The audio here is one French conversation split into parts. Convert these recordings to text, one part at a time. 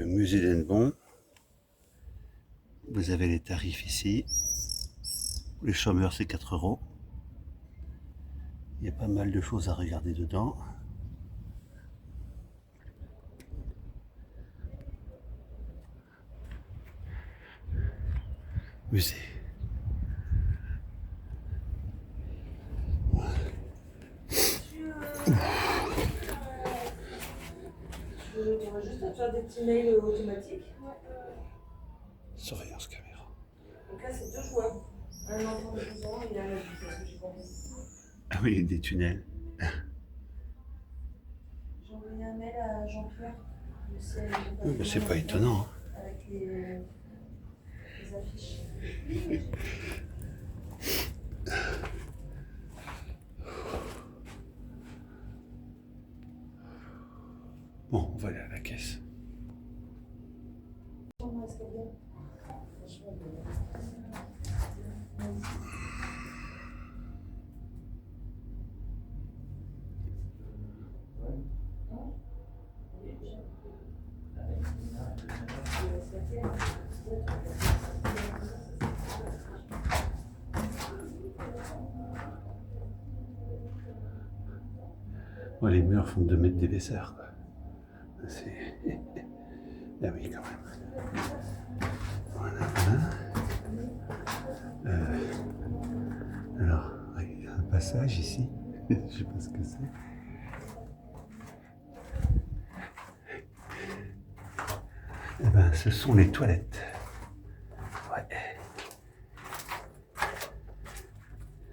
Musée d'Hennebont. Vous avez les tarifs ici. Les chômeurs, c'est 4 €. Il y a pas mal de choses à regarder dedans. Musée. On va juste faire des petits mails automatiques. Surveillance caméra. Donc là, c'est 2 joueurs. Un enfant de 12 ans et un adulte, c'est ce que j'ai compris. Ah oui, des tunnels. J'ai envoyé un mail à Jean-Pierre. Oui, mais c'est pas étonnant. Hein. Avec les affiches. Bon, on va aller à la caisse. Ouais, les murs font 2 mètres d'épaisseur. C'est... Ah oui, quand même. Voilà, voilà. Alors, il y a un passage ici. Je sais pas ce que c'est. Eh ben, ce sont les toilettes. Ouais.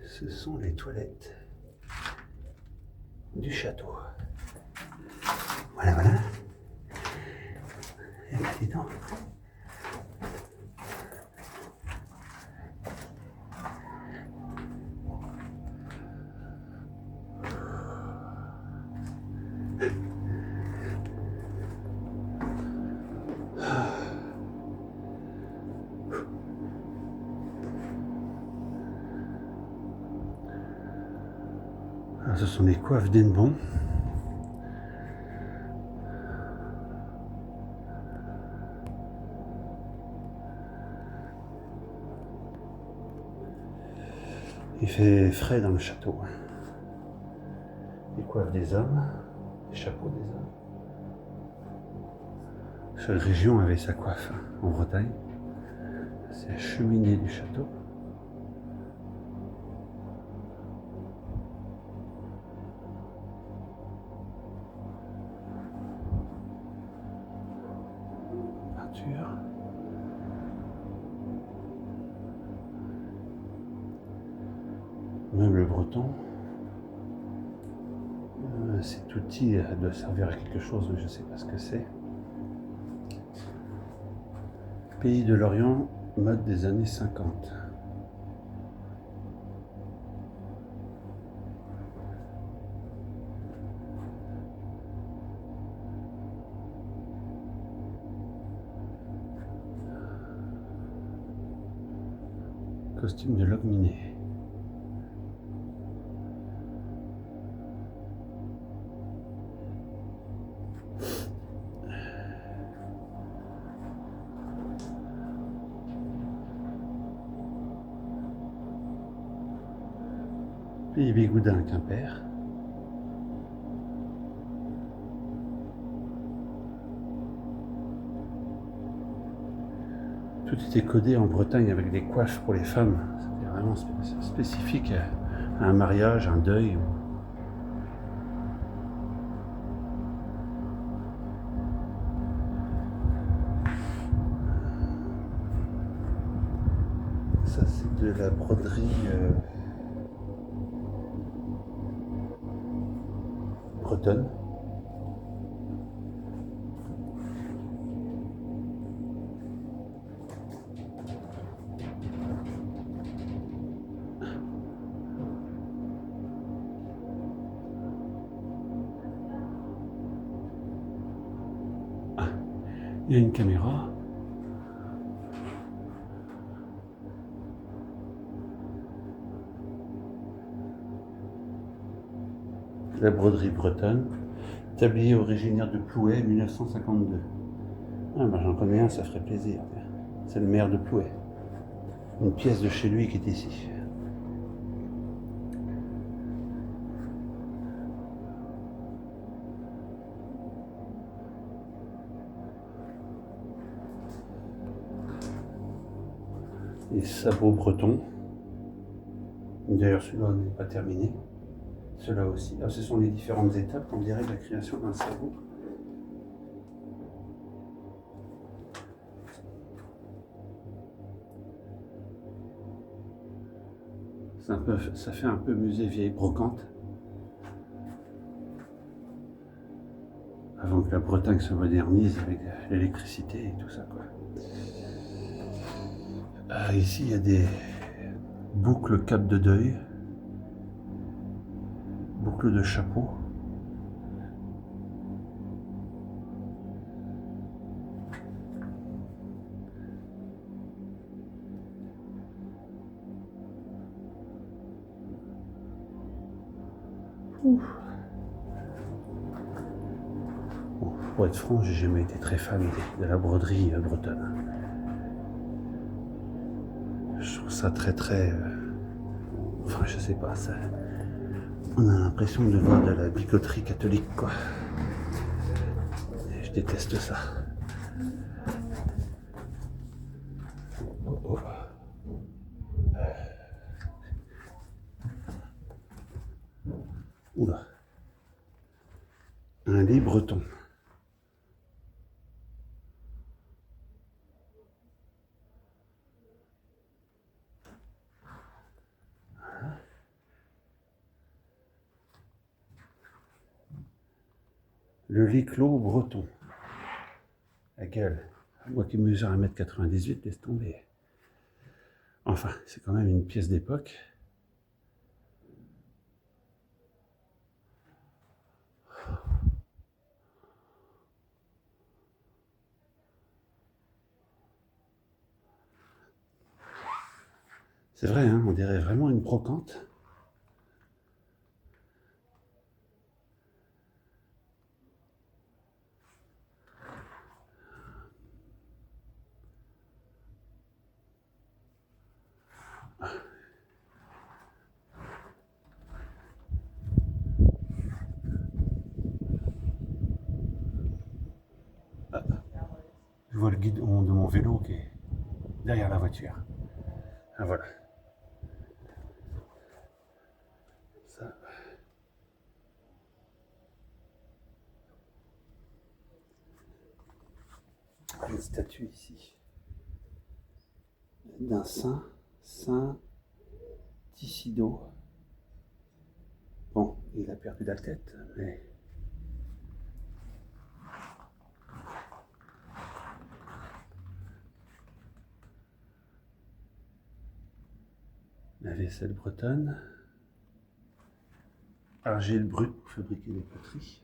Ce sont les toilettes du château. Voilà, voilà. Et ben, dis donc. Alors, ce sont les coiffes d'Hennebont. Il fait frais dans le château. Les coiffes des hommes, les chapeaux des hommes. Chaque région avait sa coiffe. En Bretagne, c'est la cheminée du château. Peinture. Meuble breton. Cet outil doit servir à quelque chose, je ne sais pas ce que c'est. Pays de l'Orient, mode des années 50. Costume de Logminé. Pays Bigoudin, Quimper. Tout était codé en Bretagne avec des coiffes pour les femmes. C'était vraiment spécifique à un mariage, un deuil. Ça, c'est de la broderie bretonne. Ah, il y a une caméra. La broderie bretonne. Tablier originaire de Plouay, 1952. Ah, bah, j'en connais un, ça ferait plaisir. C'est le maire de Plouay. Une pièce de chez lui qui est ici. Les sabots bretons. D'ailleurs, celui-là n'est pas terminé. Cela aussi. Ah, ce sont les différentes étapes, on dirait, de la création d'un sabot. Ça fait un peu musée vieille brocante. Avant que la Bretagne se modernise avec l'électricité et tout ça, quoi. Ah, ici, il y a des boucles cap de deuil, boucles de chapeau. Ouf. Bon, pour être franc, j'ai jamais été très fan de la broderie bretonne. Je trouve ça très... enfin, je sais pas, ça... On a l'impression de voir de la bigoterie catholique, quoi. Et je déteste ça. Oh, oh. Oula. Un lit breton. Le lit clos breton. La gueule. Moi qui mesure 1,98 m, laisse tomber. Enfin, c'est quand même une pièce d'époque. C'est vrai, hein, on dirait vraiment une brocante. Je vois le guidon de mon vélo qui est derrière la voiture. Ah voilà. Ça. Une statue ici. D'un saint, Saint Tisido. Bon, il a perdu la tête, mais... La vaisselle bretonne. Argile brute pour fabriquer des poteries.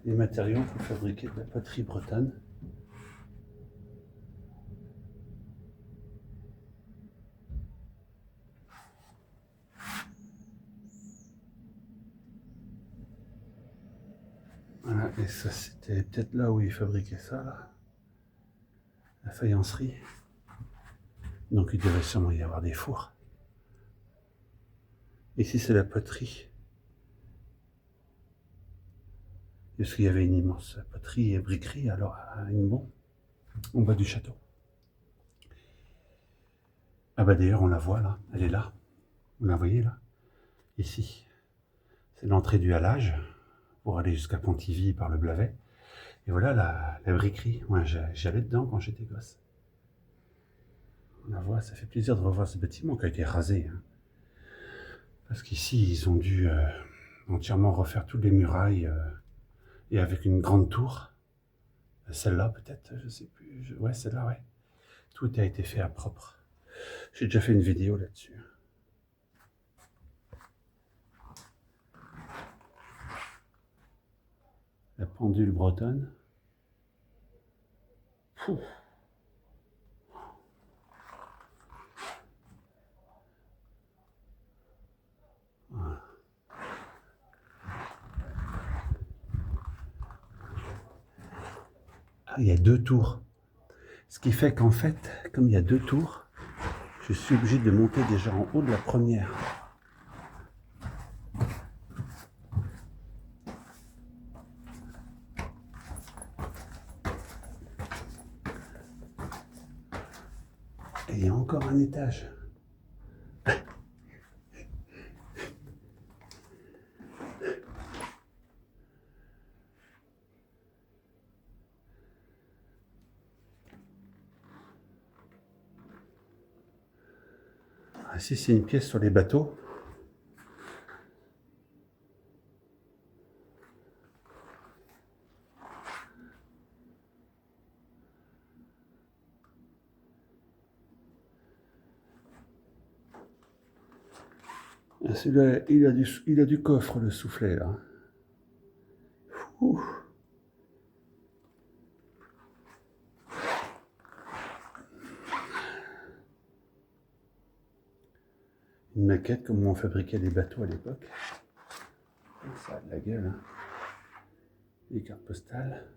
Les matériaux pour fabriquer de la poterie bretonne. Voilà, et ça c'était peut-être là où ils fabriquaient ça, là. La faïencerie. Donc il devait sûrement y avoir des fours. Ici c'est la poterie. Est-ce qu'il y avait une immense poterie et briquerie alors à Inbon, au bas du château? Ah bah d'ailleurs on la voit là, elle est là. Vous la voyez là? Ici. C'est l'entrée du halage pour aller jusqu'à Pontivy par le Blavet. Et voilà la briquerie. Ouais, j'allais dedans quand j'étais gosse. On la voit, ça fait plaisir de revoir ce bâtiment qui a été rasé. Hein. Parce qu'ici, ils ont dû entièrement refaire toutes les murailles et avec une grande tour. Celle-là, peut-être, je sais plus. Ouais, celle-là, ouais. Tout a été fait à propre. J'ai déjà fait une vidéo là-dessus. La pendule bretonne. Pouf. Voilà. il y a 2 tours. Ce qui fait qu'en fait, comme il y a 2 tours, je suis obligé de monter déjà en haut de la première. Et il y a encore un étage. Ah, si c'est une pièce sur les bateaux. Ah, celui-là, il a du coffre, le soufflet, là. Ouh. Une maquette, comme on fabriquait des bateaux à l'époque. Ça a de la gueule, hein. Les cartes postales.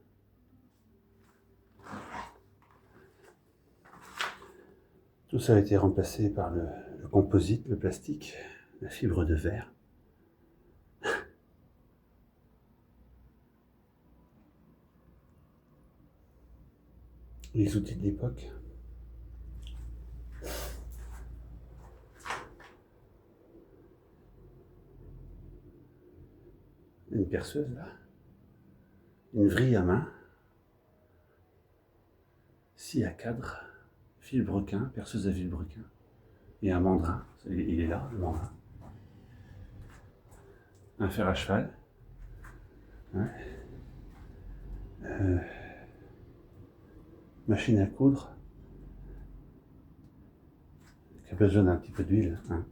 Tout ça a été remplacé par le composite, le plastique, la fibre de verre. Les outils de l'époque. Une perceuse là. Une vrille à main. Scie à cadre. Vilebrequin, perceuse à vilebrequin. Et un mandrin. Il est là, le mandrin. Un fer à cheval. Ouais. Machine à coudre. Qui a besoin d'un petit peu d'huile. Hein.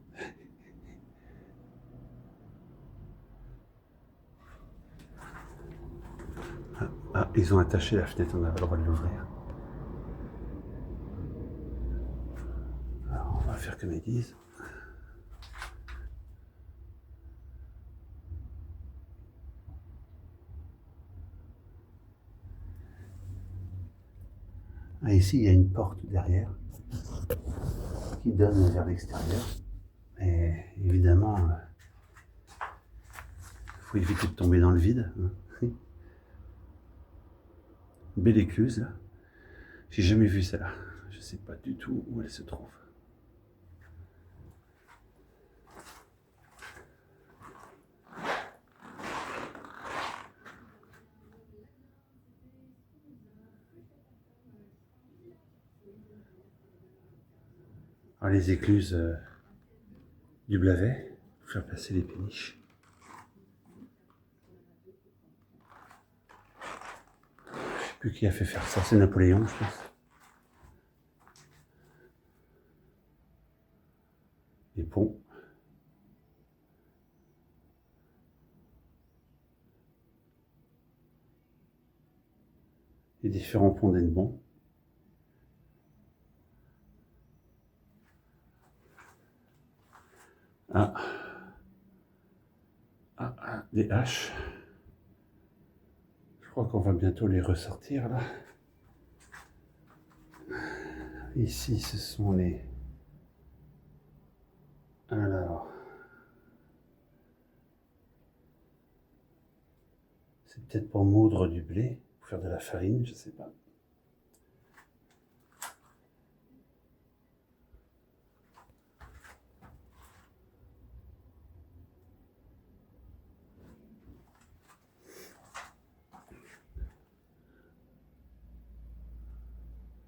Ah, ils ont attaché la fenêtre, on n'a pas le droit de l'ouvrir. Alors, on va faire comme ils disent. Ah, ici, il y a une porte derrière qui donne vers l'extérieur. Mais évidemment, il faut éviter de tomber dans le vide. Hein. Belle écluse, là. J'ai jamais vu celle-là. Je ne sais pas du tout où elle se trouve. Alors, les écluses du Blavet, pour faire passer les péniches. Je ne sais plus qui a fait faire ça, c'est Napoléon, je pense. Les ponts. Les différents ponts d'Hennebont. Des haches. Je crois qu'on va bientôt les ressortir là. Ici, ce sont les... Alors... C'est peut-être pour moudre du blé, pour faire de la farine, je sais pas.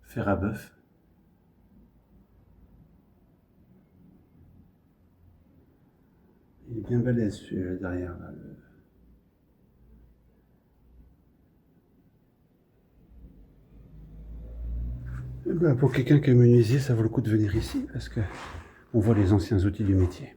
Fer à bœuf. Il est bien balèze celui-là derrière. Là, Eh ben, pour quelqu'un qui est menuisier, ça vaut le coup de venir ici parce que on voit les anciens outils du métier.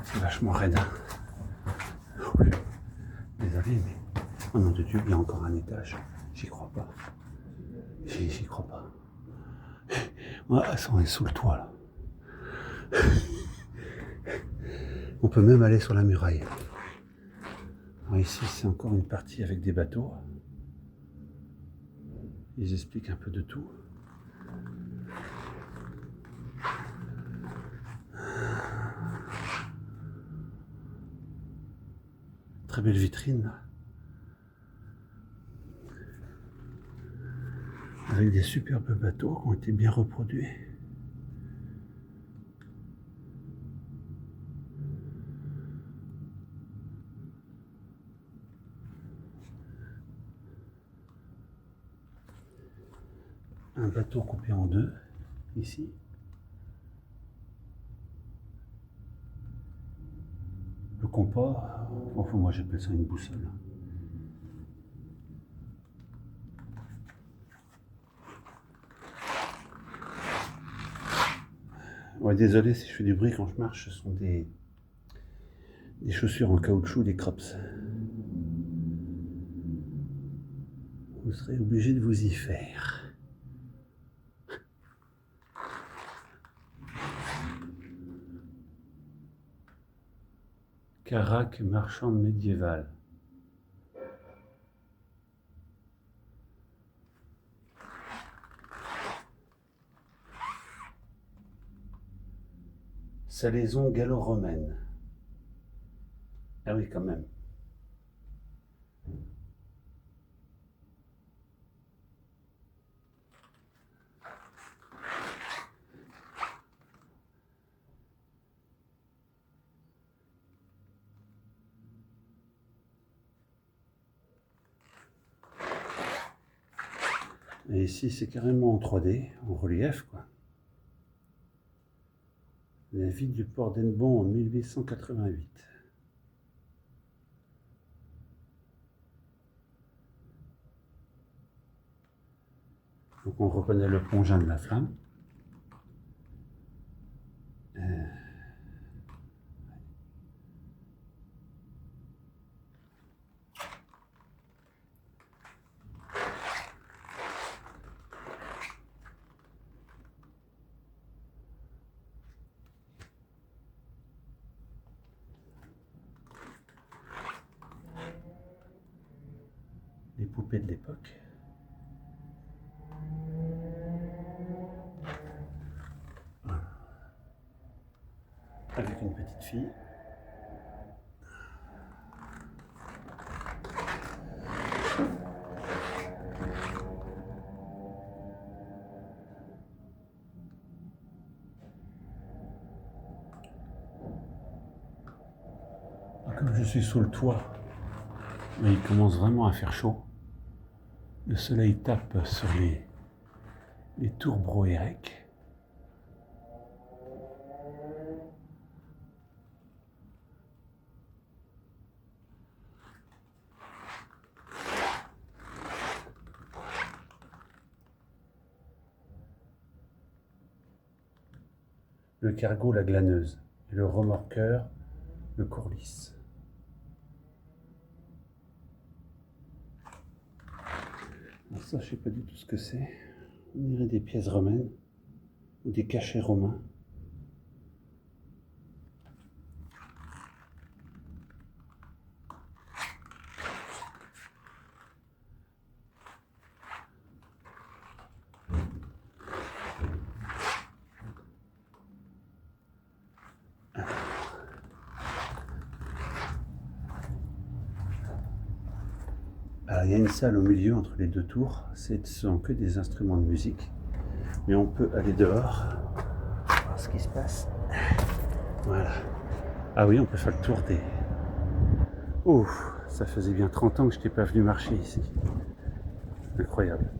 C'est vachement raide. Désolé, mais au nom de Dieu, il y a encore un étage. J'y crois pas. J'y crois pas. Ouais, ça, on est sous le toit là. On peut même aller sur la muraille. Alors ici, c'est encore une partie avec des bateaux. Ils expliquent un peu de tout. Très belle vitrine là. Avec des superbes bateaux qui ont été bien reproduits. Un bateau coupé en deux, ici. Le compas, enfin moi j'appelle ça une boussole. Ouais, désolé si je fais du bruit quand je marche, ce sont des chaussures en caoutchouc, des crops. Vous serez obligé de vous y faire. Caraque marchande médiévale. Salaison gallo-romaine. Ah oui, quand même. Et ici, c'est carrément en 3D, en relief, quoi. La ville du port d'Hennebon en 1888. Donc on reconnaît le pont Jean de la Flamme. Les poupées de l'époque. Avec une petite fille. Comme je suis sous le toit, mais il commence vraiment à faire chaud. Le soleil tape sur les tours broérec. Le cargo, la glaneuse, et le remorqueur, le courlis. Alors ça, je ne sais pas du tout ce que c'est. On dirait des pièces romaines ou des cachets romains. Alors, il y a une salle au milieu entre les deux tours. Ce sont que des instruments de musique. Mais on peut aller dehors, voir ce qui se passe. Voilà. Ah oui, on peut faire le tour des... Ouf, ça faisait bien 30 ans que je n'étais pas venu marcher ici. Incroyable.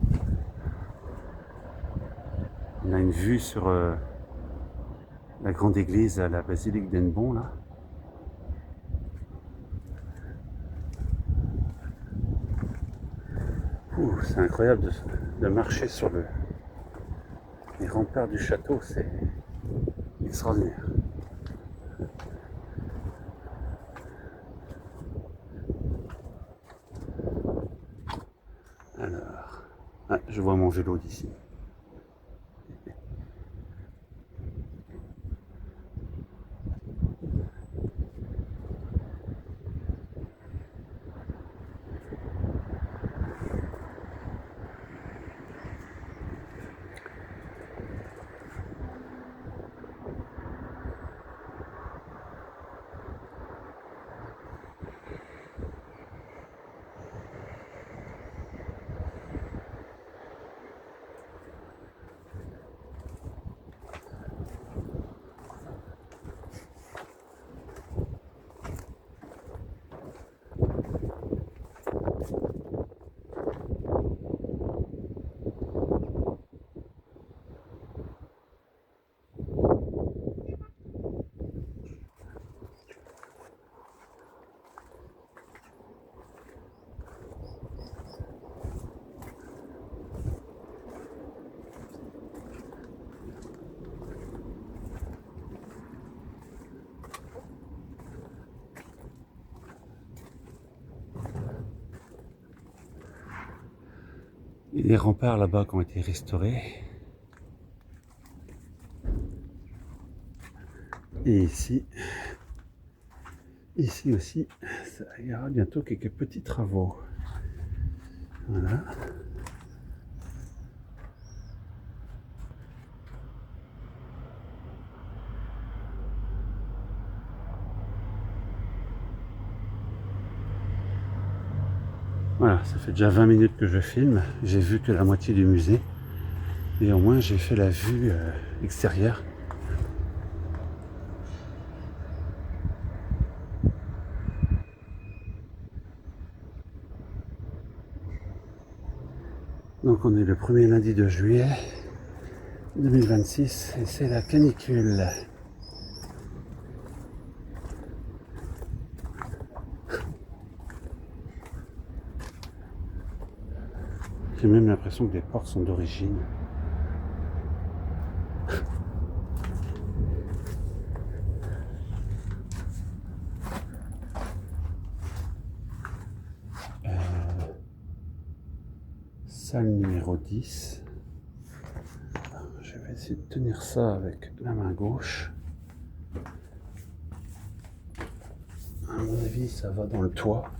On a une vue sur la grande église à la basilique d'Hennebon, là. C'est incroyable de marcher sur les remparts du château, c'est extraordinaire. Alors, ah, je vois mon vélo d'ici. Et les remparts là-bas qui ont été restaurés. Et ici aussi, il y aura bientôt quelques petits travaux. Voilà. Voilà, ça fait déjà 20 minutes que je filme. J'ai vu que la moitié du musée. Et au moins, j'ai fait la vue extérieure. Donc, on est le premier lundi de juillet 2026 et c'est la canicule. J'ai même l'impression que les portes sont d'origine. Salle numéro 10. Je vais essayer de tenir ça avec la main gauche. À mon avis, ça va dans le toit.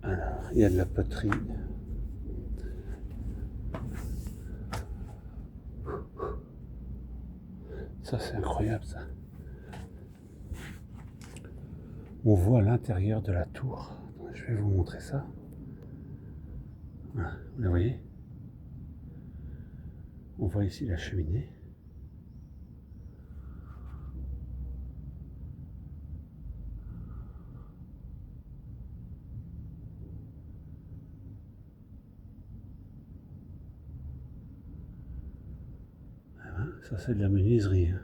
Alors, il y a de la poterie. Ça, c'est incroyable, ça. On voit l'intérieur de la tour. Je vais vous montrer ça. Voilà, vous la voyez? On voit ici la cheminée. Voilà, ça, c'est de la menuiserie.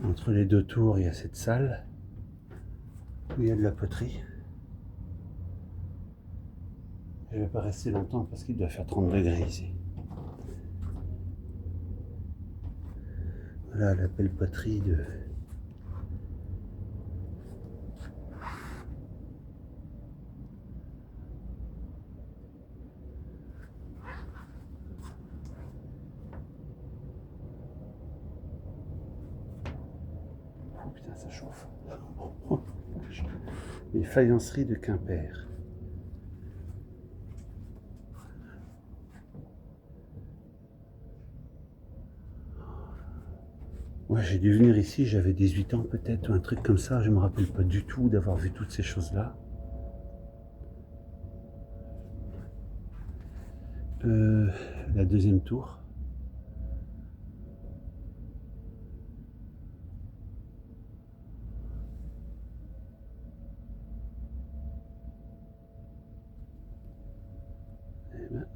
Entre les deux tours, il y a cette salle où il y a de la poterie. Je ne vais pas rester longtemps parce qu'il doit faire 30 degrés ici. Voilà la belle poterie de... Oh putain, ça chauffe. Les faïenceries de Quimper. Ouais, j'ai dû venir ici, j'avais 18 ans peut-être, ou un truc comme ça. Je me rappelle pas du tout d'avoir vu toutes ces choses-là. La deuxième tour. Eh ben.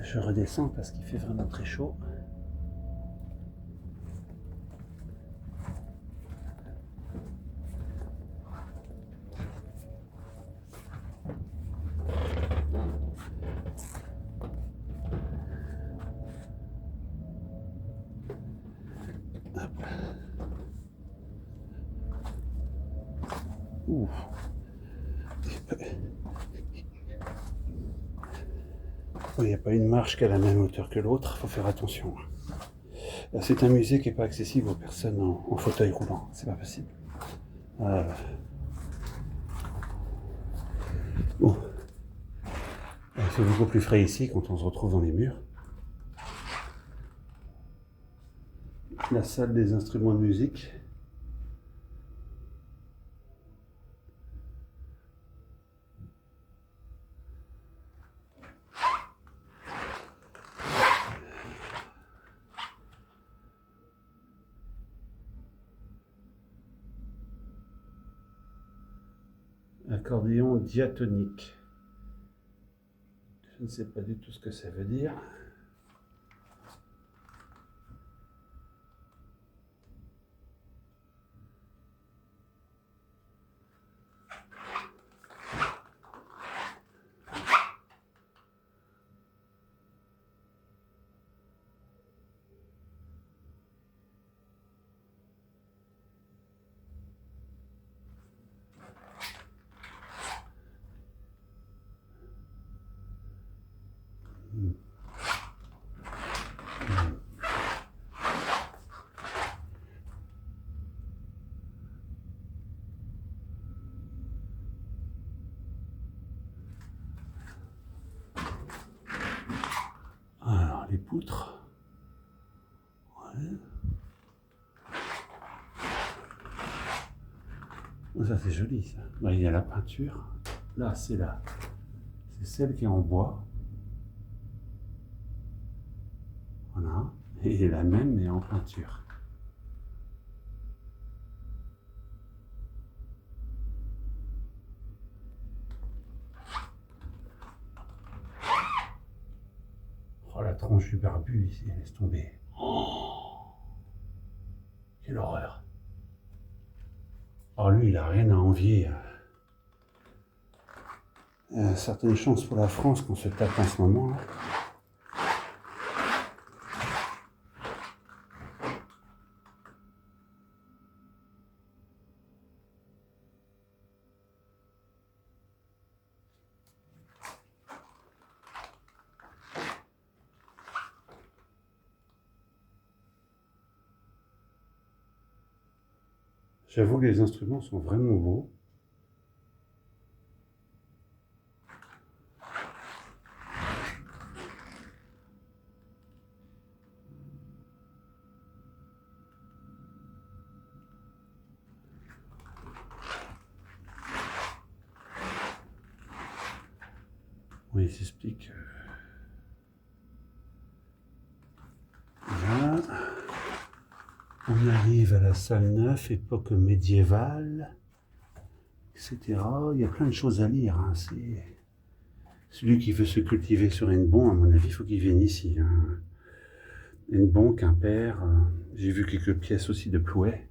Je redescends parce qu'il fait vraiment très chaud. Ouh. Il n'y a pas une marche qui a la même hauteur que l'autre, il faut faire attention. C'est un musée qui n'est pas accessible aux personnes en fauteuil roulant, c'est pas possible. Bon. Il fait beaucoup plus frais ici quand on se retrouve dans les murs. La salle des instruments de musique. Accordéon diatonique. Je ne sais pas du tout ce que ça veut dire. les poutres. Ouais. Oh, ça c'est joli ça. Là, il y a la peinture. Là, c'est celle qui est en bois. Voilà. Et la même mais en peinture. Oh, la tronche du barbu ici, elle laisse tomber. Oh, quelle horreur. Alors lui, il a rien à envier. Certaines chances pour la France qu'on se tape en ce moment. Là. J'avoue que les instruments sont vraiment beaux. Oui, il s'explique. Voilà. On arrive à la salle 9, époque médiévale, etc. Il y a plein de choses à lire. Hein. C'est... Celui qui veut se cultiver sur Hennebont, à mon avis, il faut qu'il vienne ici. Hein. Hennebont, Quimper, j'ai vu quelques pièces aussi de Plouay.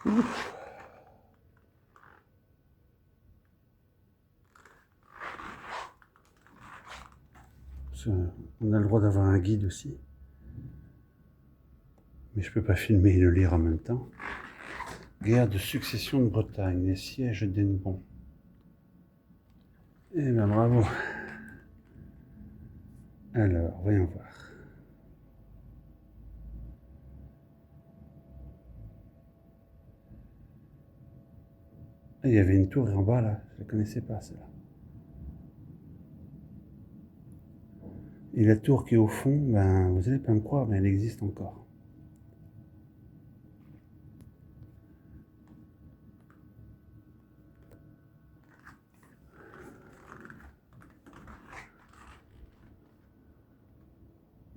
Ouf. On a le droit d'avoir un guide aussi. Mais je ne peux pas filmer et le lire en même temps. Guerre de succession de Bretagne, les sièges d'Hennebont. Eh ben bravo. Alors, voyons voir. Ah, il y avait une tour en bas là, je ne la connaissais pas celle-là. Et la tour qui est au fond, ben, vous n'allez pas me croire, mais elle existe encore.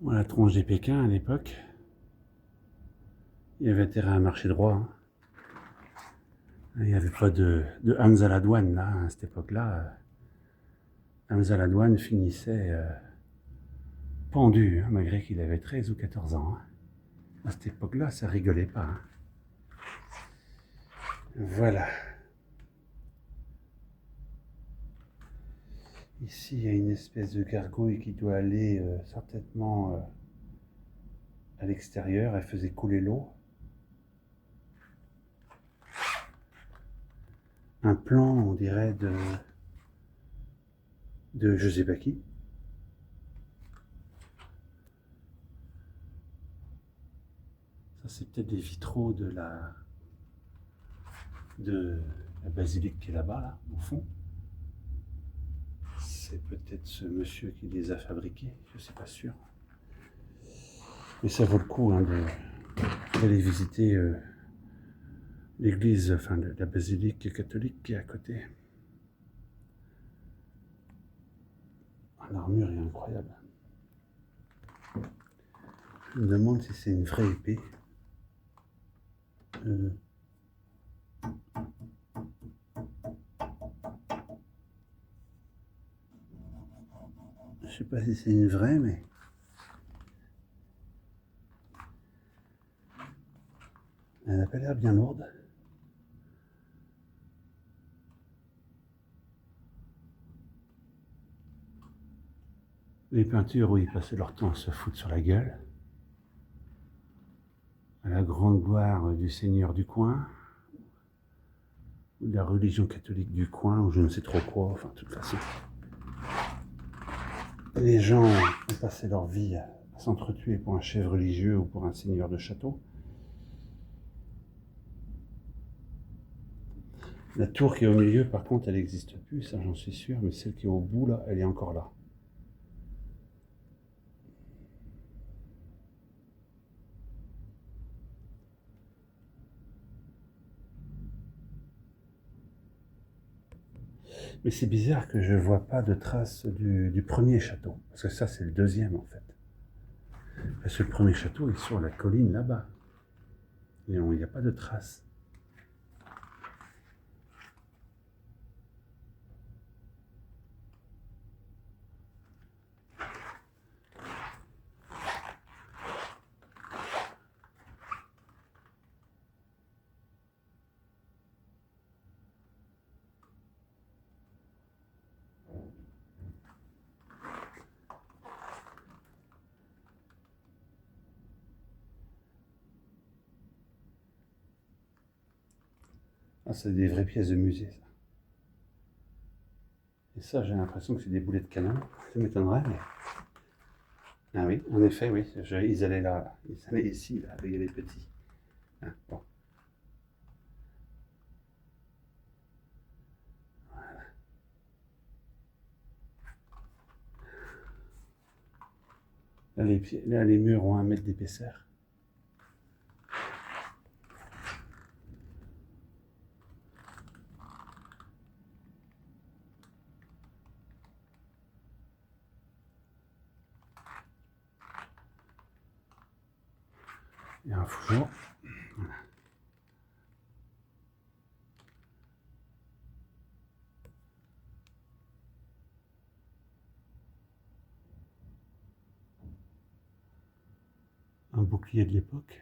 Moi, la tronche des Pékins à l'époque, il y avait intérêt à marcher droit. Hein. Il n'y avait pas de Hamza la douane là, à cette époque-là. Hamza la douane finissait pendu, hein, malgré qu'il avait 13 ou 14 ans. Hein. À cette époque-là, ça rigolait pas. Hein. Voilà. Ici, il y a une espèce de gargouille qui doit aller certainement à l'extérieur. Elle faisait couler l'eau. Un plan, on dirait, de je sais pas qui. Ça, c'est peut-être des vitraux de la basilique qui est là-bas, là, au fond. C'est peut-être ce monsieur qui les a fabriqués, je ne suis pas sûr. Mais ça vaut le coup hein, d'aller visiter l'église, enfin la basilique catholique qui est à côté. L'armure est incroyable. Je me demande si c'est une vraie épée. Je sais pas si c'est une vraie, mais elle n'a pas l'air bien lourde. Les peintures où ils passaient leur temps à se foutre sur la gueule. À la grande gloire du seigneur du coin, ou de la religion catholique du coin, ou je ne sais trop quoi, enfin de toute façon. Les gens ont passé leur vie à s'entretuer pour un chef religieux ou pour un seigneur de château. La tour qui est au milieu, par contre, elle n'existe plus, ça j'en suis sûr, mais celle qui est au bout, là, elle est encore là. Mais c'est bizarre que je ne vois pas de traces du premier château, parce que ça, c'est le deuxième, en fait. Parce que le premier château est sur la colline, là-bas. Et il n'y a pas de traces. Ah, c'est des vraies pièces de musée, ça. Et ça, j'ai l'impression que c'est des boulets de canon. Ça m'étonnerait, mais... Ah oui, en effet, oui. Ils allaient là. Ils allaient ici, là, avec les petits. Ah, bon. Là, les murs ont 1 mètre d'épaisseur. Il y a un four. Voilà. Un bouclier de l'époque.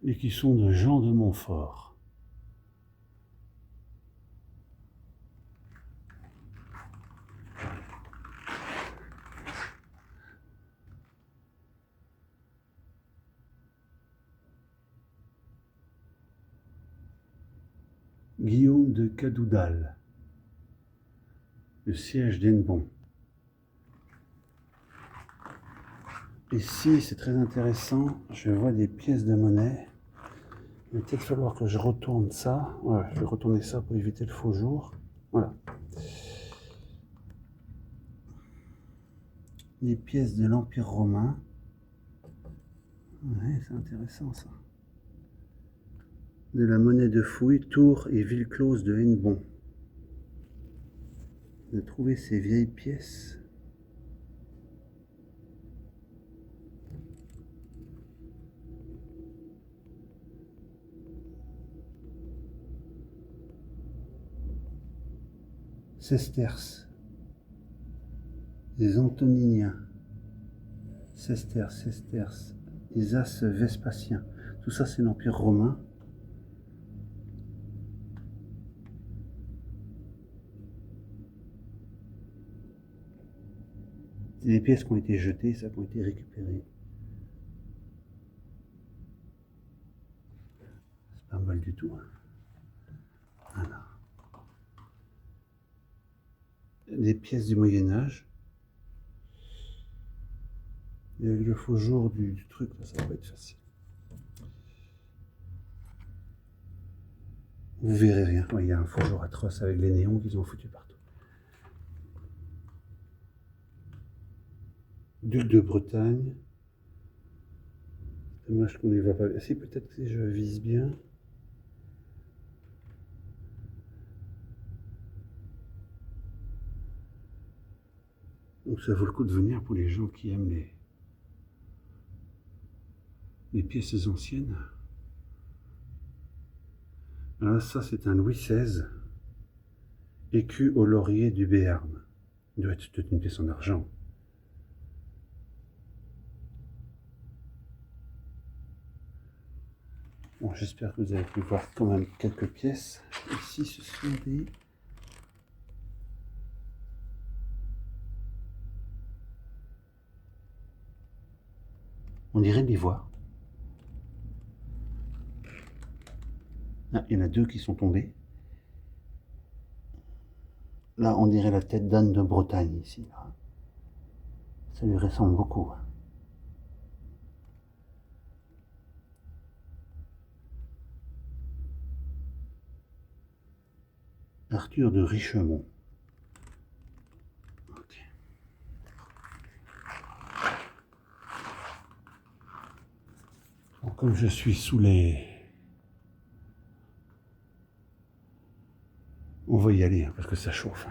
Et qui sont de Jean de Montfort. Guillaume de Cadoudal. Le siège d'Hennebon. Ici, c'est très intéressant. Je vois des pièces de monnaie. Il va peut-être falloir que je retourne ça. Ouais, je vais retourner ça pour éviter le faux jour. Voilà. Des pièces de l'Empire romain. Ouais, c'est intéressant ça. De la monnaie de fouille, Tours et ville close de Hennebon. De trouver ces vieilles pièces. Sesterces. Les Antoniniens. Sesterces. Les As Vespasiens. Tout ça, c'est l'Empire romain. C'est des pièces qui ont été jetées, ça, qui ont été récupérées. C'est pas mal du tout. Voilà. Des pièces du Moyen-Âge. Et avec le faux jour du truc, là, ça va pas être facile. Vous verrez rien. Ouais, il y a un faux jour atroce avec les néons qu'ils ont foutus partout. Duc de Bretagne. Dommage qu'on ne les voit pas. Si, peut-être que si je vise bien. Donc ça vaut le coup de venir pour les gens qui aiment les pièces anciennes. Alors ça, c'est un Louis XVI, écu au laurier du Béarn. Il doit être toute une pièce en argent. Bon, j'espère que vous avez pu voir quand même quelques pièces. Ici, ce sont des... On dirait de l'ivoire. Ah, il y en a 2 qui sont tombés. Là, on dirait la tête d'Anne de Bretagne, ici. Ça lui ressemble beaucoup. Arthur de Richemont. Ok. Bon, comme je suis sous les... On va y aller, hein, parce que ça chauffe.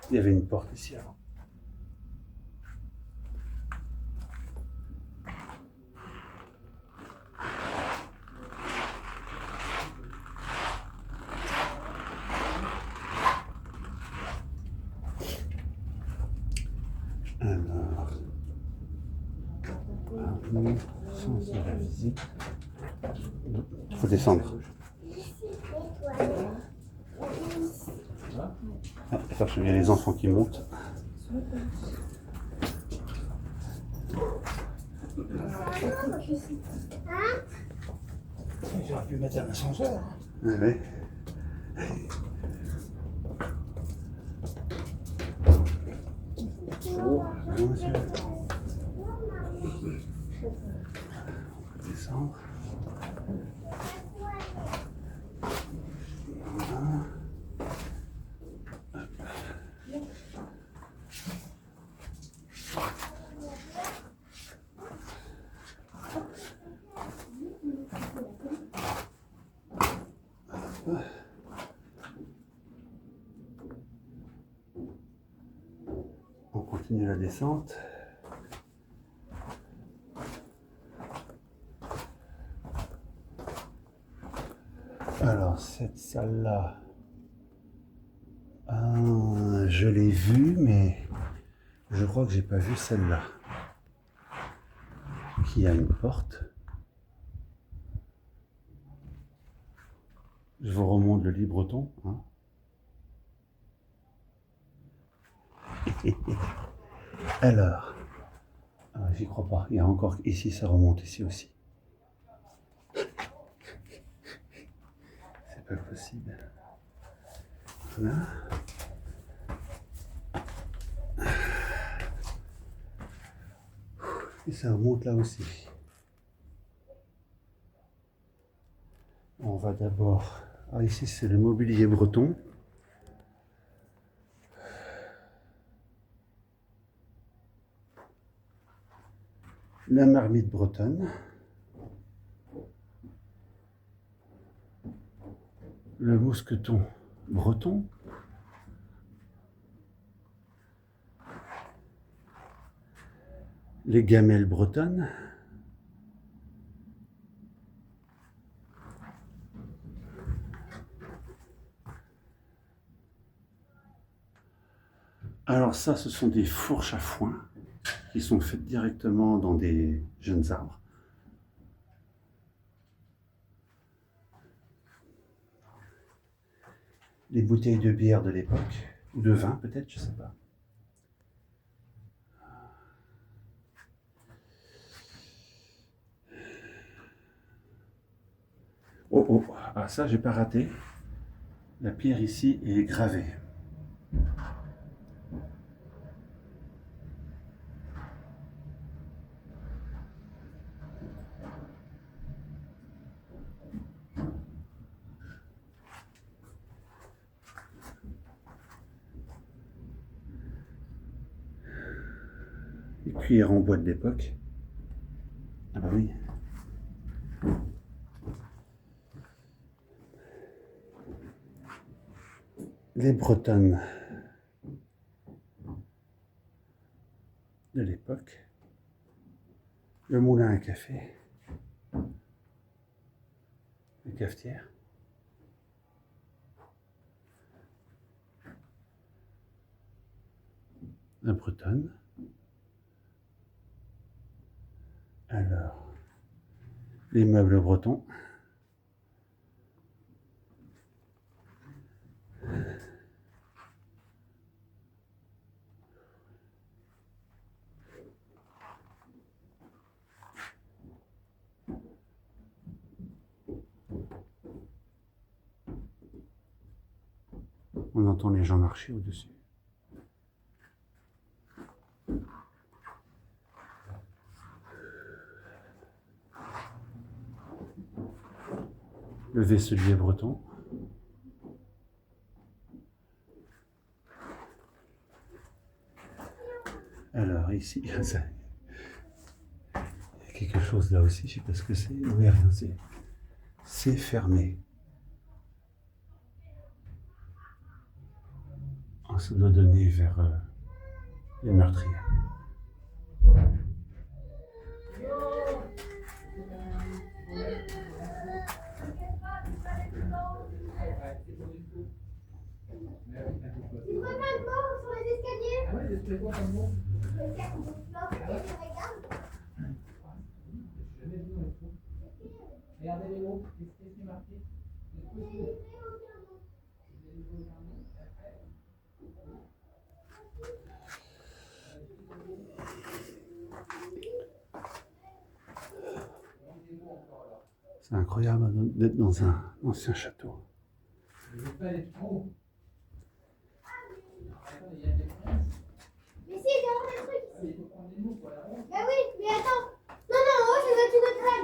Il y avait une porte ici avant. Alors, sens de la visite. Il faut descendre. Ah, attention, il y a les enfants qui montent. J'aurais pu mettre un ascenseur. Ouais. Bonjour, monsieur. On va descendre. Voilà. On continue la descente. Alors, cette salle-là, je l'ai vue, mais je crois que j'ai pas vu celle-là. Qui a une porte. Je vous remonte le libreton. Hein. Alors, j'y crois pas. Il y a encore ici, ça remonte ici aussi. C'est pas possible. Voilà. Et ça remonte là aussi. On va d'abord... Ah, ici, c'est le mobilier breton. La marmite bretonne. Le mousqueton breton. Les gamelles bretonnes. Alors ça, ce sont des fourches à foin qui sont faites directement dans des jeunes arbres. Les bouteilles de bière de l'époque, ou de vin peut-être, je ne sais pas. Oh oh, ah ça j'ai pas raté. La pierre ici est gravée. Les cuillères en bois de l'époque. Ah bah oui. Les bretonnes de l'époque. Le moulin à café. La cafetière. La bretonne. Alors, les meubles bretons. On entend les gens marcher au-dessus. Le vaisselier breton. Alors ici, il y a quelque chose là aussi, je ne sais pas ce que c'est. Oui, rien, c'est fermé. Oh, ça doit donner vers les meurtrières. Tu vois plein de mots sur les escaliers? Ah ouais, j'ai quoi comme mots? Regardez les mots, qu'est-ce qui est marqué? C'est incroyable d'être dans un ancien château. Mais si, il y a un truc ici. Bah oui, mais attends. Non, non, en haut, je dois tout mettre là.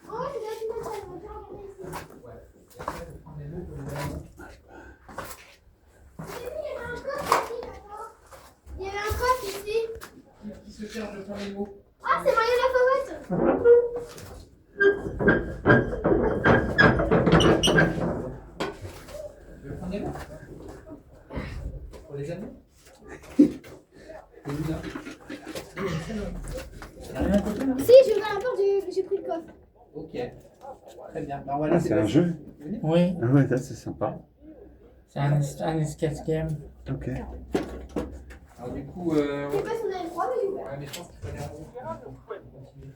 En haut, je dois tout mettre là. On va regarder ici. Il y avait un coffre ici. Qui se cherche de prendre les mots? Ah, c'est Mario la fauvette. Tu veux prendre les mots? Pour les amis? Si, je vais à la porte, j'ai pris le coffre. Ok. Très bien. Ben voilà, C'est un jeu? Oui, Ah ouais, ça c'est sympa. c'est un escape game. Ok. Alors du coup, Je sais pas si on a le droit, mais j'ai ouvert. ouais, mais je pense qu'il faut aller en haut. Continuer.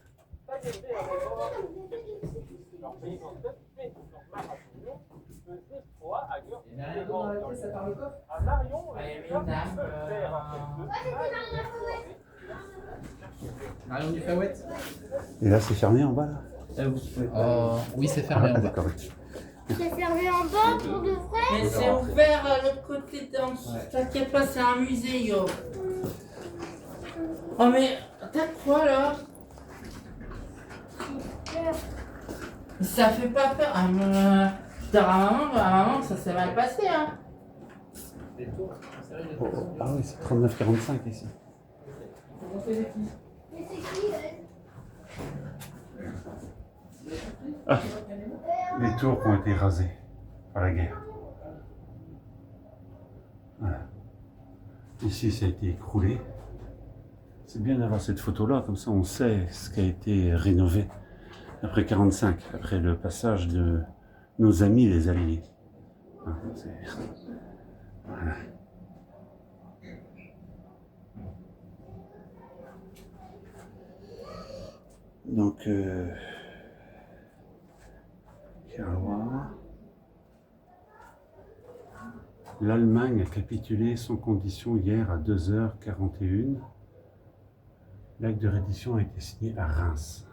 Il n'y a rien d'autre dans la pièce à part le coffre? Ouais, une dame, Ouais, c'était Mario la fauvette. Marion du Fawet? Et là c'est fermé en bas là? Oui, c'est fermé en bas. D'accord. C'est fermé en bas pour de vrai. mais c'est ouvert à l'autre côté dans t'inquiète pas, c'est un musée, yo. Oh mais t'as quoi là? Ça fait pas peur. Ah, je te maman, ça s'est mal passé hein. Des tours, c'est vrai, Oh, oh. Ah oui, c'est 39,45 ici. faut monter les filles. Mais c'est qui Ah, les tours qui ont été rasées par la guerre. Voilà. Ici, ça a été écroulé. C'est bien d'avoir cette photo-là, comme ça on sait ce qui a été rénové après 45, après le passage de nos amis les Alliés. Voilà. Donc, Kerloir. L'Allemagne a capitulé sans condition hier à 2h41. L'acte de reddition a été signé à Reims.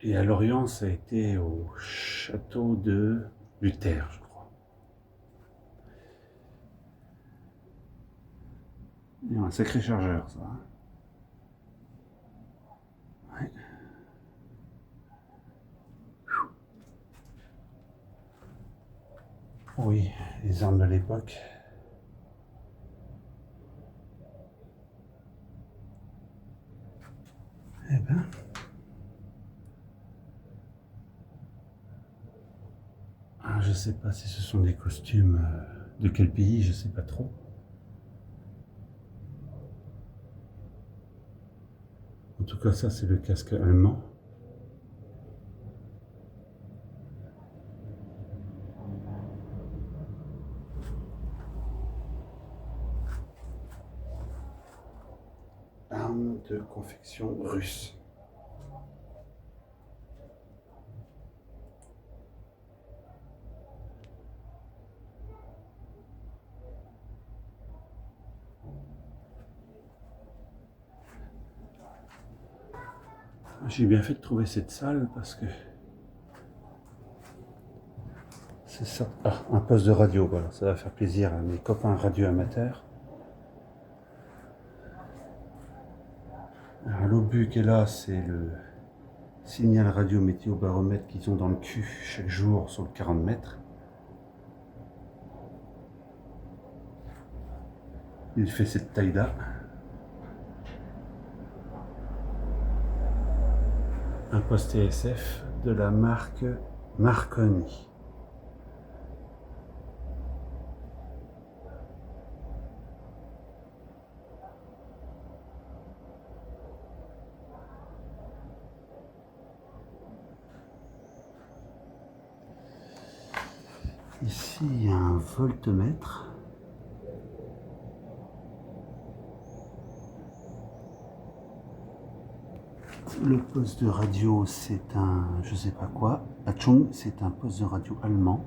Et à Lorient, ça a été au château de Luther, je crois. Il y a un sacré chargeur, ça. Ouais. Oui, les armes de l'époque. Eh ben. Ah, je sais pas si ce sont des costumes de quel pays, je sais pas trop. En tout cas, ça c'est le casque allemand. Armes de confection russe. J'ai bien fait de trouver cette salle parce que c'est ça. Ah, un poste de radio, voilà, ça va faire plaisir à mes copains radio amateurs. Alors, l'obus qui est là, c'est Signal radio météo baromètre qu'ils ont dans le cul chaque jour sur le 40 mètres. Il fait cette taille-là. Un poste TSF de la marque Marconi. Ici, il y a un voltmètre. Le poste de radio, c'est un, je sais pas quoi. Achung, c'est un poste de radio allemand.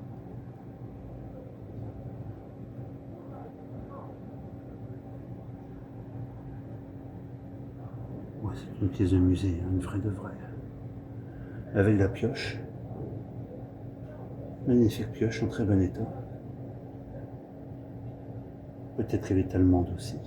Ouais, c'est une pièce de musée, hein, une vraie de vraie. Avec la pioche. Magnifique pioche en très bon état. Peut-être elle est allemande aussi.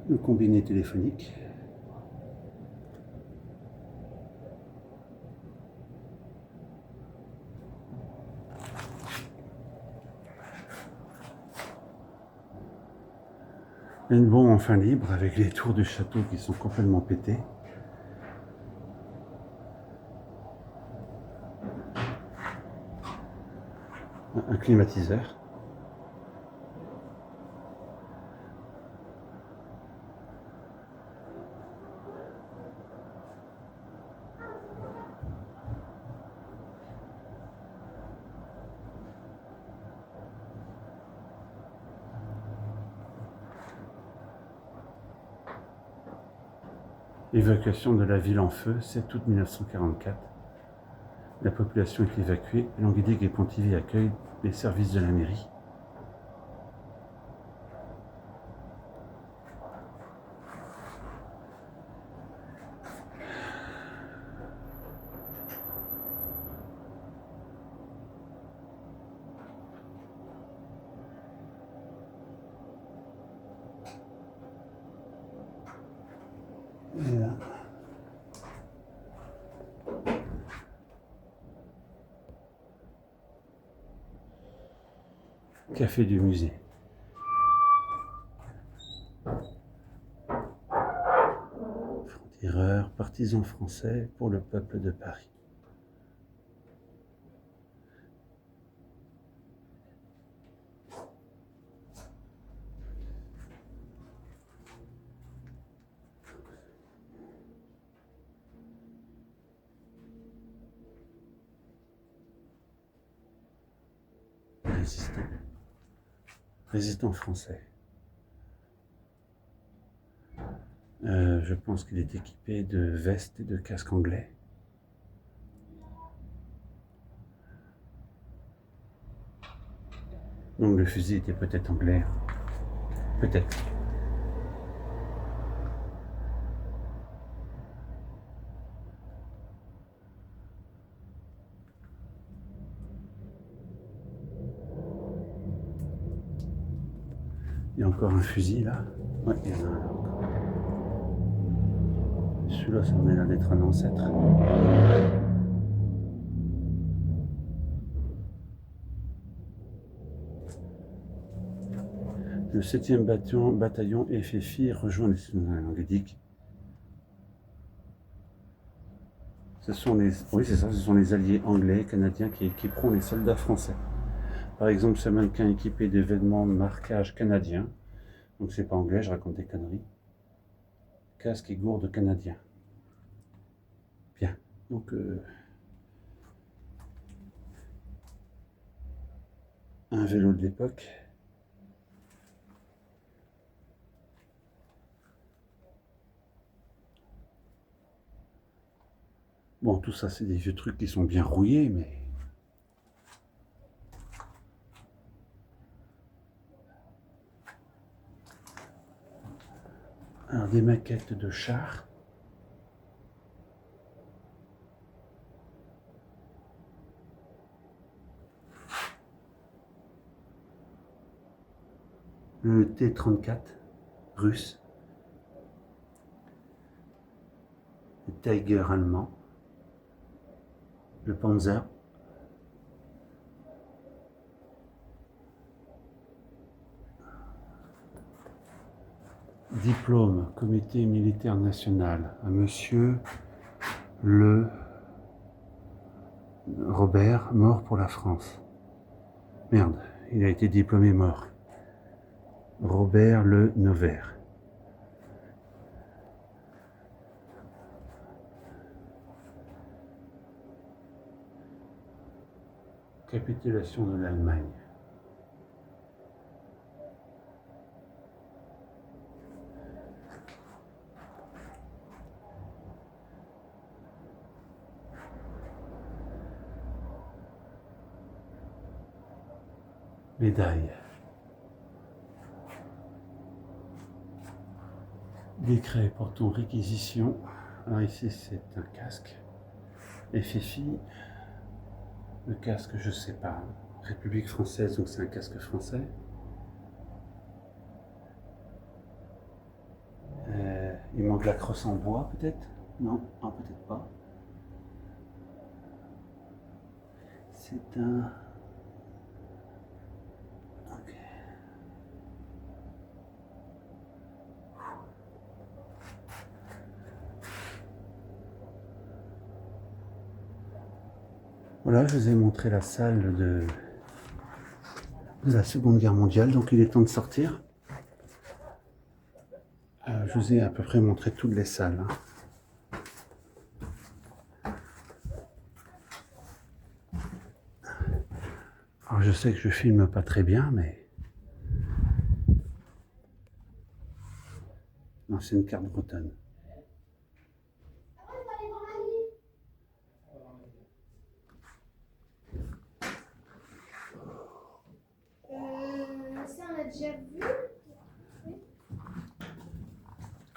Le combiné téléphonique. Une bombe enfin libre avec les tours du château qui sont complètement pétées. Un climatiseur. Évacuation de la ville en feu, 7 août 1944. La population est évacuée. Languédic et Pontivy accueillent les services de la mairie. Et là. Café du musée. Franc-tireur, partisan français pour le peuple de Paris. Résistant. Résistant français. Je pense qu'il est équipé de vestes et de casques anglais. Donc le fusil était peut-être anglais. Peut-être. Il y a encore un fusil là. Ouais, il y en a un là encore. Celui-là, ça m'a l'air d'être un ancêtre. Le 7e bataillon FFI rejoint les Languédic. Ce sont les, oui, c'est ça, ce sont les alliés anglais et canadiens qui équiperont les soldats français. Par exemple, ce mannequin équipé de vêtements de marquage canadien. Donc c'est pas anglais, je raconte des conneries. Casque et gourde canadien. Bien. Donc un vélo de l'époque. Bon, tout ça, c'est des vieux trucs qui sont bien rouillés, mais... Alors, des maquettes de chars. le T-34 russe, le Tiger allemand, le Panzer, diplôme comité militaire national à monsieur le Robert, mort pour la France. Merde, il a été diplômé mort. Robert Le Nevers. Capitulation de l'Allemagne. Médaille. Décret portant réquisition. Alors ici c'est un casque. FFI. Le casque je sais pas. République française, donc c'est un casque français. Il manque la crosse en bois peut-être? Non, ah, peut-être pas. C'est un... Ok. Voilà, je vous ai montré la salle de la Seconde Guerre mondiale, donc il est temps de sortir. Je vous ai à peu près montré toutes les salles. Alors je sais que je filme pas très bien, mais... Non, c'est une carte bretonne. Ça, on a déjà vu.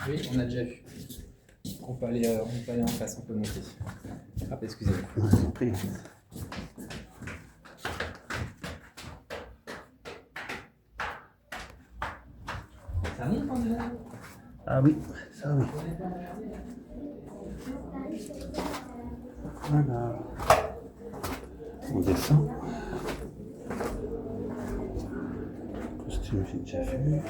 Oui, on a déjà vu. On peut aller en face, on peut monter. Ah, excusez-moi. Ouais, j'ai compris. Ça arrive, Pandora? Ah oui, ça oui. Voilà. On descend. Costume, j'ai déjà vu.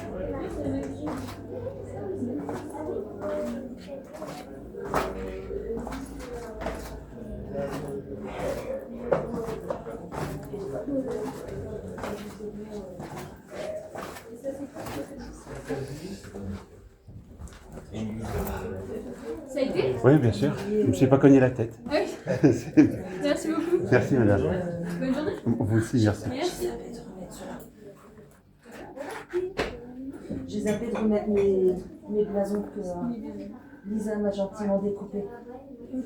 Ça a été? Oui, bien sûr. Je ne me suis pas cogné la tête. Ah oui. Merci beaucoup. Merci, madame. Bonne journée. Vous aussi, merci. Merci. J'ai zappé de remettre mes blasons que Lisa m'a gentiment découpés. Des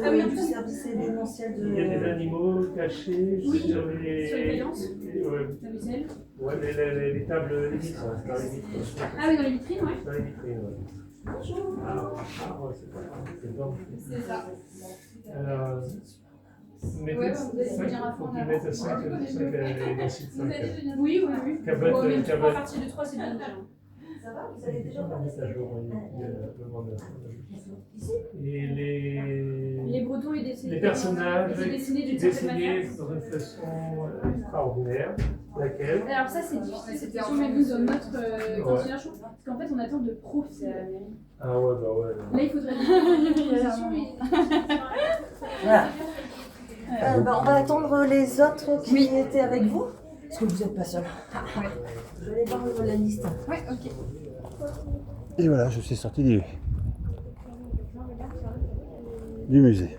médailles du service événementiel de... Il y a des animaux cachés Oui, sur les... sur les faïences. Ouais, La vaisselle. ouais, les tables, les vitres, dans les vitres. Ah oui, dans les vitrines, ouais. Dans les vitrines, ouais. Bonjour. Ouais, c'est pas grave, c'est bon. C'est ça. Alors, mettez Ouais, 5, vous allez venir à faut fond qu'ils en mettent avant. 5 les sites 5. Oui, oui, oui. Cabot, Bon, même cabot. à partir de 3, c'est bien déjà. Ça va? Vous avez déjà On va parlé mettre à jour le mandat. ici? Et Les Bretons et dessinés. les personnages Ils dessinés d'une certaine manière. dessinés dans une façon extraordinaire. Laquelle? Alors ça c'est difficile, cette question, mais nous dans notre continuation, parce qu'en fait on attend de profil à la mairie. Ah ouais, bah ouais. Là il faudrait une proposition, mais... Voilà. On va attendre les autres qui étaient avec vous. Parce que vous n'êtes pas seul. Je vais aller voir la liste. Ouais, ok. Et voilà, je suis sorti du musée.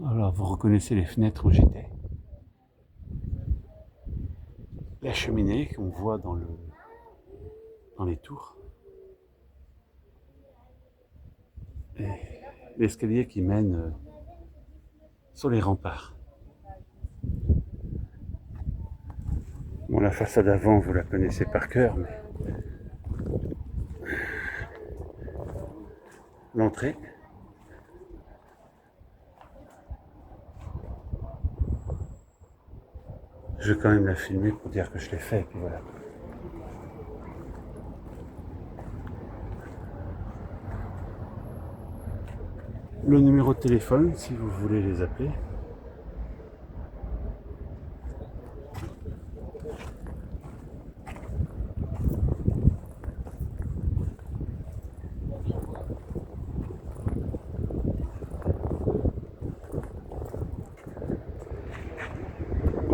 Alors, vous reconnaissez les fenêtres où j'étais. La cheminée qu'on voit dans les tours. Et l'escalier qui mène sur les remparts. Bon, la façade avant, vous la connaissez par cœur, mais l'entrée. Je vais quand même la filmer pour dire que je l'ai fait, et puis voilà. Le numéro de téléphone, si vous voulez les appeler.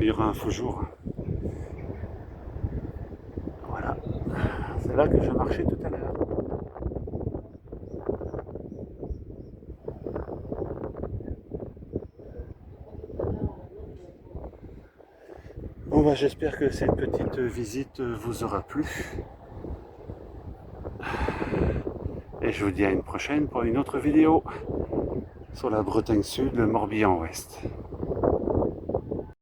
Il y aura un faux jour. Voilà. C'est là que je marchais tout à l'heure. Bon bah j'espère que cette petite visite vous aura plu. Et je vous dis à une prochaine pour une autre vidéo sur la Bretagne Sud, le Morbihan Ouest.